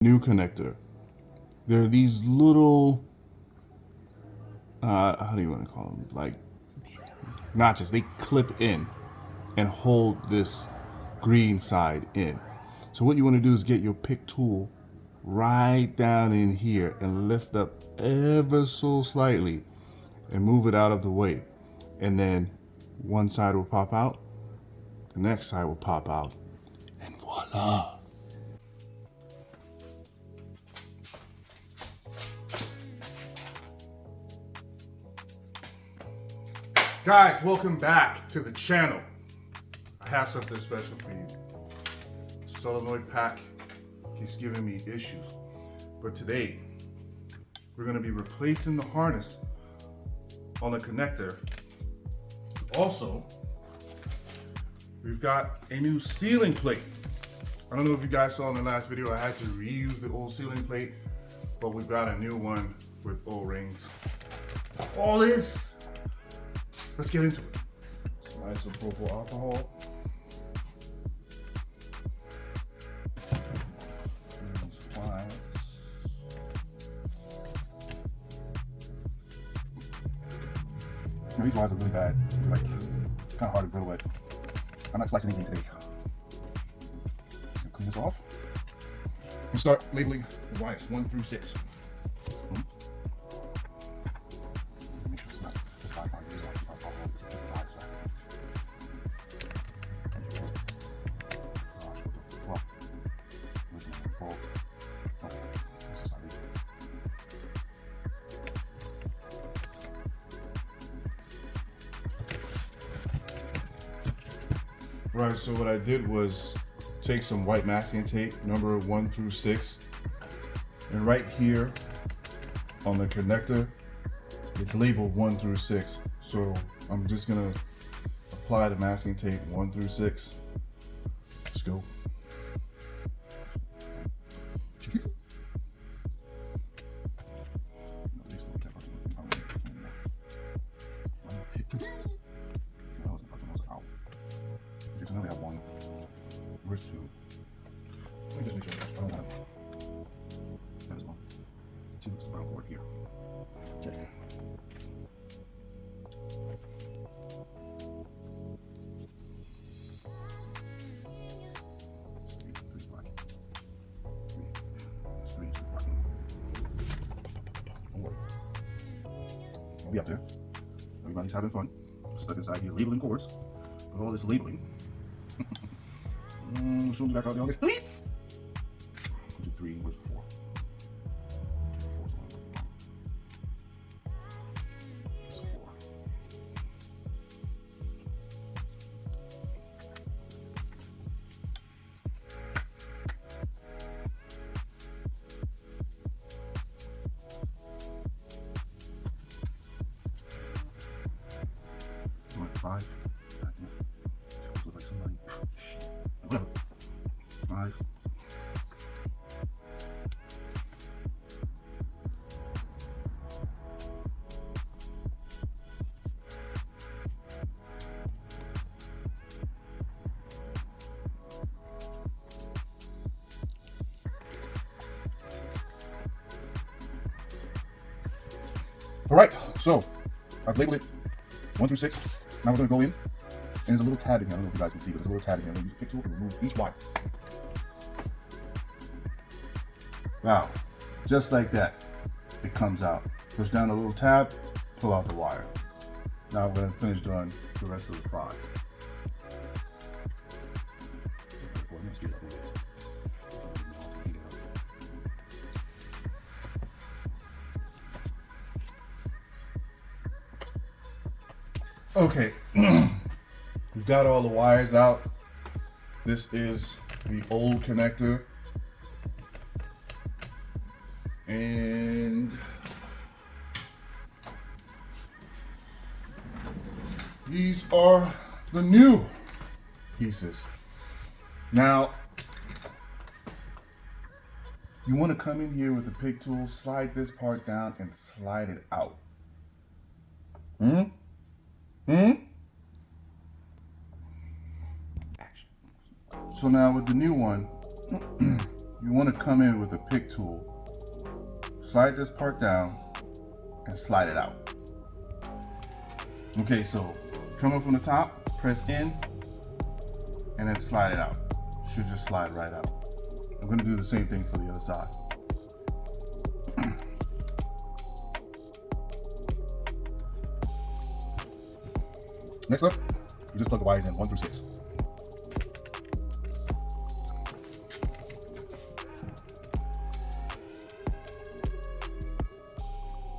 new connector. There are these little, how do you want to call them? Like notches. They clip in and hold this green side in. So what you want to do is get your pick tool right down in here and lift up ever so slightly and move it out of the way. And then one side will pop out, the next side will pop out, and voila. Guys, welcome back to the channel. I have something special for you. Solenoid pack keeps giving me issues. But today, we're gonna be replacing the harness on the connector. Also, we've got a new ceiling plate. I don't know if you guys saw in the last video, I had to reuse the old ceiling plate, but we've got a new one with O-rings. All this, let's get into it. Some isopropyl alcohol. These wires are really bad. They're like kind of hard to grill with. I'm not splicing anything today. Clean this off and start labeling the wires 1 through 6. Make sure it's not this high. Right, so what I did was take some white masking tape, number 1 through 6, and right here on the connector, it's labeled 1 through 6. So I'm just gonna apply the masking tape 1 through 6. Let's go. I only have one. Where's 2? Let me just make sure I don't have. That is 1. 2 is the brown board here. Okay. I'll be up there. Everybody's having fun. Stuck inside here labeling cords. With all this labeling. Show me back out there on this, please. 1, 2, 3, where's 4? 4's the one. It's a 4. You want 5? Look like somebody. Whatever. 5. All right, so I've labeled it 1 through 6. Now we're gonna go in, and there's a little tab in here. I don't know if you guys can see, but there's a little tab in here. I'm gonna use a pick tool to remove each wire. Wow, just like that, it comes out. Push down the little tab, pull out the wire. Now I'm gonna finish doing the rest of the 5. Okay, we've got all the wires out. This is the old connector. And these are the new pieces. Now, you want to come in here with the pick tool, slide this part down and slide it out. So now with the new one, you want to come in with a pick tool, slide this part down, and slide it out. Okay, so come up from the top, press in, and then slide it out. Should just slide right out. I'm going to do the same thing for the other side. Next up, you just plug the wires in 1 through 6.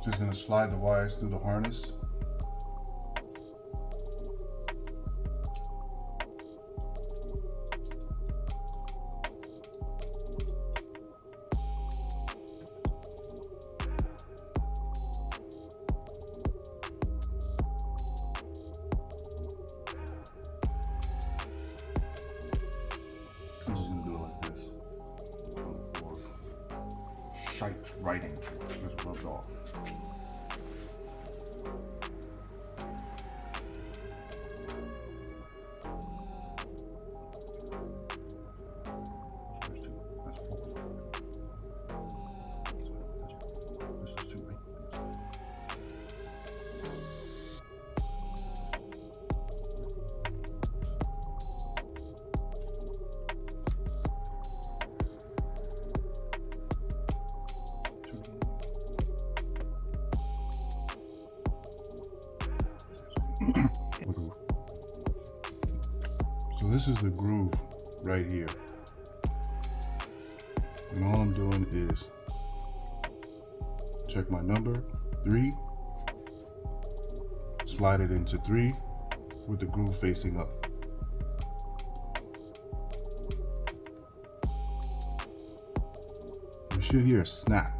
Just going to slide the wires through the harness. I'm just going to do it like this. Shite writing just rubbed off. So this is the groove right here. And all I'm doing is check my number, 3, slide it into 3 with the groove facing up. You should hear a snap.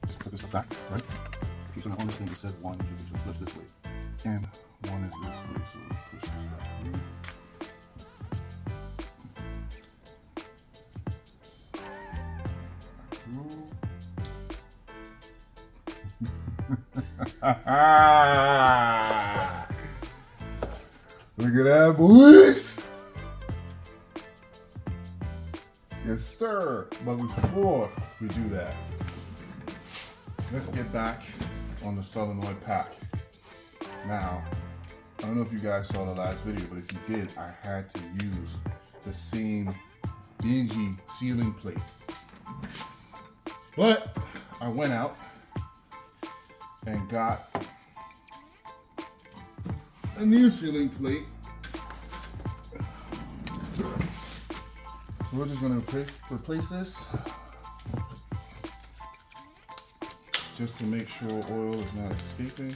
Just put this up back, right? Okay, so now on this thing it says 1, so it flips this way. And 1 is this way, so we push this back. Look at that, boys! Yes, sir. But before we do that, let's get back on the solenoid pack. Now, I don't know if you guys saw the last video, but if you did, I had to use the same dingy ceiling plate. But I went out and got a new ceiling plate. So we're just going to replace this just to make sure oil is not escaping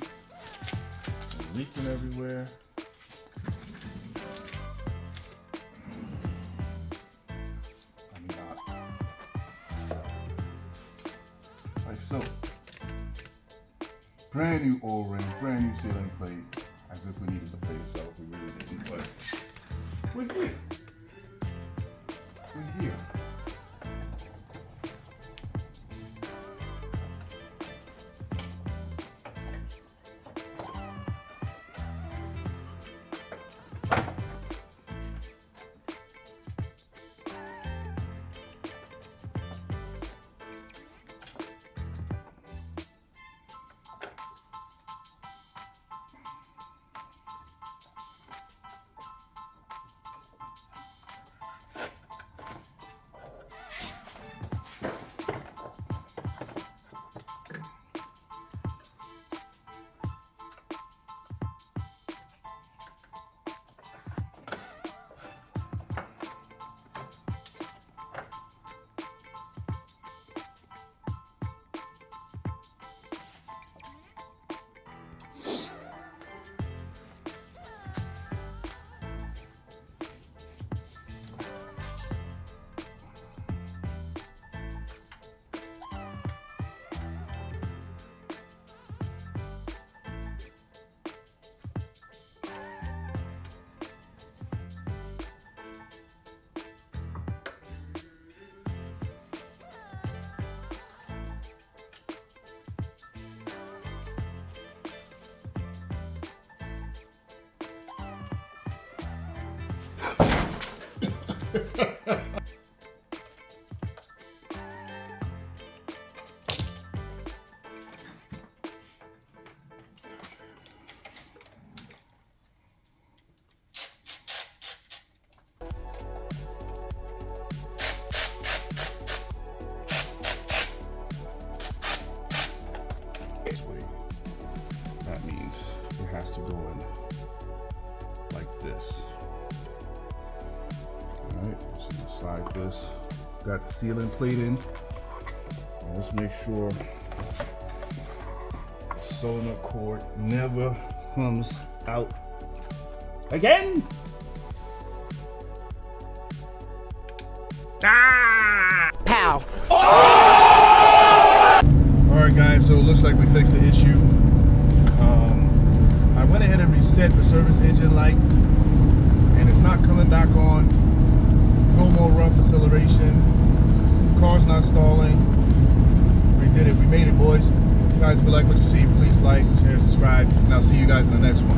and leaking everywhere. Like so. Brand new O-ring, brand new ceiling plate, as if we needed the plate itself. We really didn't, but we're here. We're here. has to go in like this. Alright, so you slide this. Got the sealing plate in. And let's make sure the solenoid cord never comes out again. Ah! Pow! Alright guys, so it looks like we fixed the issue. I went ahead and reset the service engine light and it's not coming back on. No more rough acceleration. Car's not stalling. We did it. We made it, boys. If you guys feel like what you see, please like, share, subscribe, and I'll see you guys in the next one.